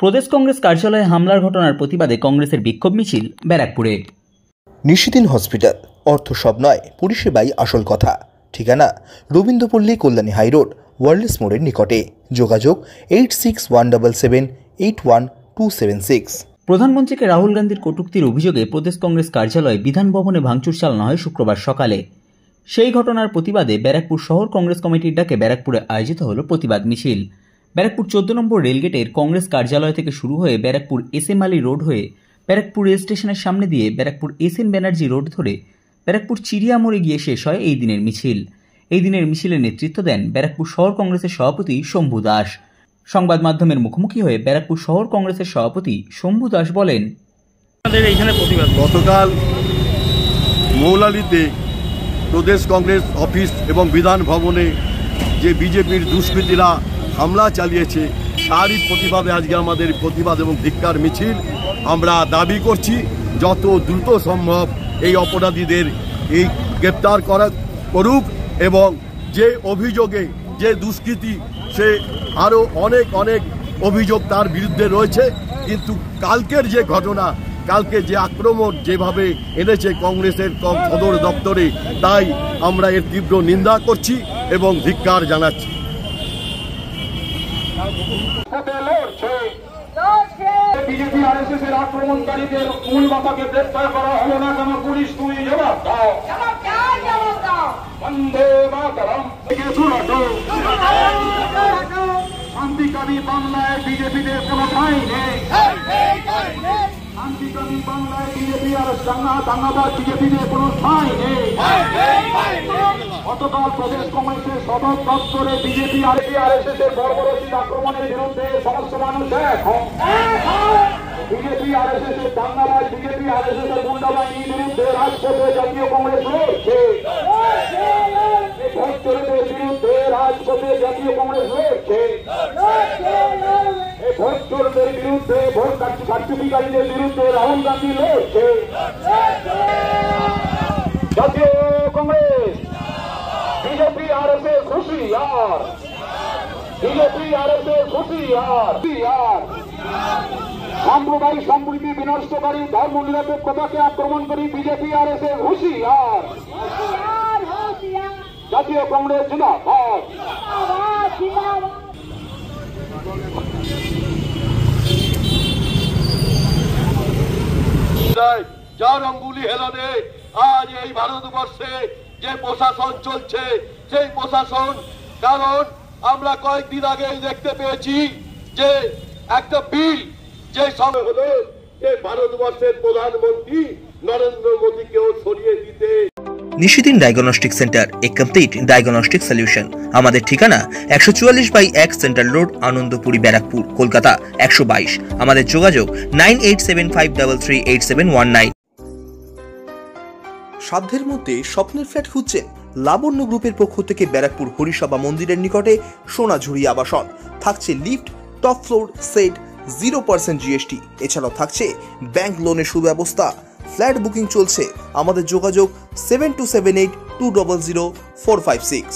প্রদেশ কংগ্রেস কার্যালয়ে হামলার ঘটনার প্রতিবাদে কংগ্রেসের বিক্ষোভ মিছিল ব্যারাকপুরে। নিশিদিন হসপিটাল, অর্থ সব নয়, পরিষেবাই আসল কথা। ঠিকানা রবীন্দ্রপল্লী, কল্যাণী হাইরোড, ওয়ার্ল্ডস মোড়ের নিকটে। যোগাযোগ 8617781276। প্রধানমন্ত্রীকে রাহুল গান্ধীর কটূক্তির অভিযোগে প্রদেশ কংগ্রেস কার্যালয়ে বিধান ভবনে ভাঙচুর চালানো হয় শুক্রবার সকালে। সেই ঘটনার প্রতিবাদে ব্যারাকপুর শহর কংগ্রেস কমিটির ডাকে ব্যারাকপুরে আয়োজিত হল প্রতিবাদ মিছিল। ব্যারাকপুর 14 নম্বর রেলগেটের কংগ্রেস কার্যালয় থেকে শুরু হয়ে ব্যারাকপুর এসএম আলী রোড হয়ে ব্যারাকপুর রেল স্টেশনের সামনে দিয়ে ব্যারাকপুর এসএন ব্যানার্জি রোড ধরে ব্যারাকপুর চিড়িয়া মোড়ে গিয়ে শেষ হয় এই দিনের মিছিল। এই দিনের মিছিলের নেতৃত্ব দেন ব্যারাকপুর শহর কংগ্রেসের সভাপতি শম্ভু দাস। সংবাদ মাধ্যমের মুখোমুখি হয়ে ব্যারাকপুর শহর কংগ্রেসের সভাপতি শম্ভু দাস বলেন, গতকাল মৌলালিতে প্রদেশ কংগ্রেস অফিস এবং বিধান ভবনে যে বিজেপির দুষ্কৃতীরা হামলা চালিয়েছে তারই প্রতিবাদে আজকে আমাদের প্রতিবাদ এবং ধিক্কার মিছিল। আমরা দাবি করছি যত দ্রুত সম্ভব এই অপরাধীদের গ্রেপ্তার করুক এবং যে অভিযোগে যে দুষ্কৃতী সে আরও অনেক অভিযোগ তার বিরুদ্ধে রয়েছে, কিন্তু কালকের যে ঘটনা, কালকে যে আক্রমণ যেভাবে এনেছে কংগ্রেসের সদর দপ্তরে, তাই আমরা এর তীব্র নিন্দা করছি এবং ধিক্কার জানাচ্ছি। বিজেপি আরএসএস এর আক্রমণকারীদের মূল মাথাকে গ্রেফতার করা হলো না কেন? পুলিশ তুমি জবাব দাও। বন্দে মাতরম শান্তিকামী বাংলায় বিজেপিদের কোনো ঠাঁই নেই। শান্তিকামী বাংলায় বিজেপি আর দাঙ্গাবাজ বিজেপিদের কোনো ঠাঁই নেই। গতকাল প্রদেশ কংগ্রেসের সদর দপ্তরে বিজেপি আরএসএস এর বর্বরচিত আক্রমণের বিরুদ্ধে সমস্ত মানুষ এখন বিজেপি আরএসএস এর দাঙ্গাবাজ বিজেপি আরএসএস এর গুন্ডাবাহিনীর বিরুদ্ধে রাজপথে জাতীয় কংগ্রেস লড়ছে। ভোট চোরদের বিরুদ্ধে রাজপথে জাতীয় কংগ্রেস লড়ছে। ভোট চোরদের বিরুদ্ধে, ভোট কারচুপিকারীদের বিরুদ্ধে রাহুল গান্ধী লড়ছে। জাতীয় কংগ্রেস বিজেপি আরএসএস হুঁশিয়ার, বিজেপি আরএসএস হুঁশিয়ার। সাম্প্রদায়িক সম্প্রীতি বিনষ্টকারী, ধর্ম নিরপেক্ষতাকে আক্রমণকারী বিজেপি আরএসএস হুঁশিয়ার। জাতীয় কংগ্রেস জিন্দাবাদ। যার অঙ্গুলি হেলনে আজ এই ভারতবর্ষে যে প্রশাসন চলছে সেই প্রশাসন, কারণ আমরা কয়েকদিন আগে দেখতে পেয়েছি যে একটা বিল যে সময় হলো যে ভারতবর্ষের প্রধানমন্ত্রী নরেন্দ্র মোদীকেও সরিয়ে দিতে। নিশিদিন ডায়াগনস্টিক সেন্টার, এ কমপ্লিট ডায়াগনস্টিক সলিউশন। আমাদের ঠিকানা 144/1 সেন্ট্রাল রোড, আনন্দপুরি, ব্যারাকপুর, কলকাতা 122। আমাদের যোগাযোগ 9875338719। সাধ্যের মধ্যে স্বপ্নের ফ্ল্যাট খুঁজছেন? লাবণ্য গ্রুপের পক্ষ থেকে ব্যারাকপুর হরিসভা মন্দিরের নিকটে সোনাঝুরি আবাসন। থাকছে lift, top floor, set, 0% GST। এছাড়াও থাকছে ব্যাংক লোনের সুব্যবস্থা। ফ্ল্যাট বুকিং চলছে। আমাদের যোগাযোগ 7278200456।